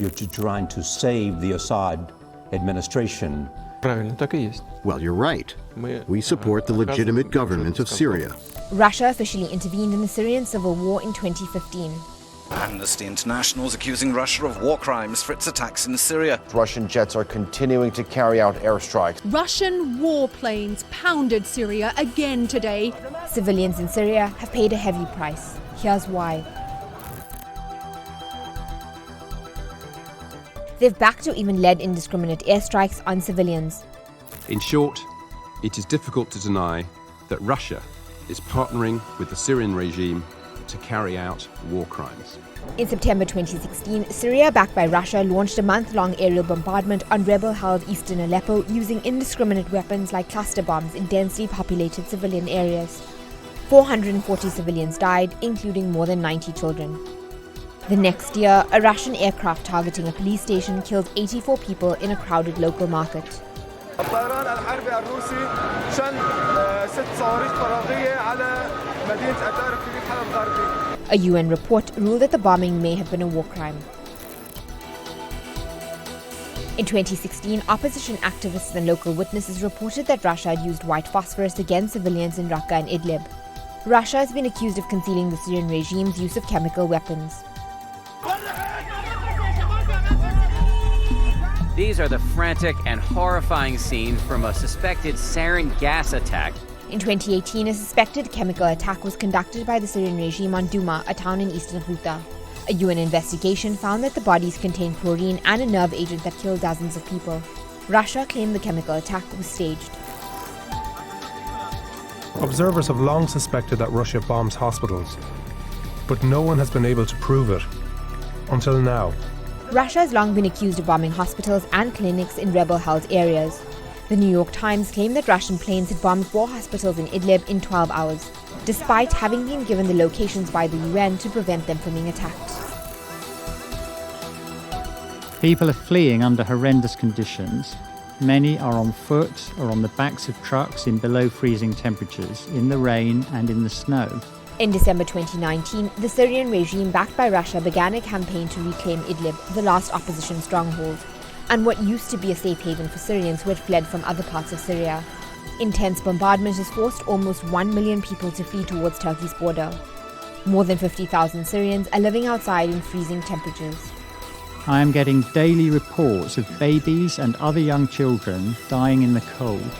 You're trying to save the Assad administration. Правильно, так и есть. Well, you're right. We support the legitimate government of Syria. Russia officially intervened in the Syrian civil war in 2015. Amnesty International is accusing Russia of war crimes for its attacks in Syria. Russian jets are continuing to carry out airstrikes. Russian warplanes pounded Syria again today. Civilians in Syria have paid a heavy price. Here's why. They've backed or even led indiscriminate airstrikes on civilians. In short, it is difficult to deny that Russia is partnering with the Syrian regime to carry out war crimes. In September 2016, Syria, backed by Russia, launched a month-long aerial bombardment on rebel-held eastern Aleppo using indiscriminate weapons like cluster bombs in densely populated civilian areas. 440 civilians died, including more than 90 children. The next year, a Russian aircraft targeting a police station killed 84 people in a crowded local market. الطيران الحربي الروسي شن 6 صواريخ فراغية على مدينة أتارك في حلب الغربي. A UN report ruled that the bombing may have been a war crime. In 2016, opposition activists and local witnesses reported that Russia had used white phosphorus against civilians in Raqqa and Idlib. Russia has been accused of concealing the Syrian regime's use of chemical weapons. These are the frantic and horrifying scenes from a suspected sarin gas attack. In 2018, a suspected chemical attack was conducted by the Syrian regime on Douma, a town in eastern Ghouta. A UN investigation found that the bodies contained chlorine and a nerve agent that killed dozens of people. Russia claimed the chemical attack was staged. Observers have long suspected that Russia bombs hospitals, but no one has been able to prove it. Until now. Russia has long been accused of bombing hospitals and clinics in rebel-held areas. The New York Times claimed that Russian planes had bombed 4 hospitals in Idlib in 12 hours, despite having been given the locations by the UN to prevent them from being attacked. People are fleeing under horrendous conditions. Many are on foot or on the backs of trucks in below freezing temperatures, in the rain and in the snow. In December 2019, the Syrian regime backed by Russia began a campaign to reclaim Idlib, the last opposition stronghold, and what used to be a safe haven for Syrians who had fled from other parts of Syria. Intense bombardment has forced almost 1 million people to flee towards Turkey's border. More than 50,000 Syrians are living outside in freezing temperatures. I am getting daily reports of babies and other young children dying in the cold.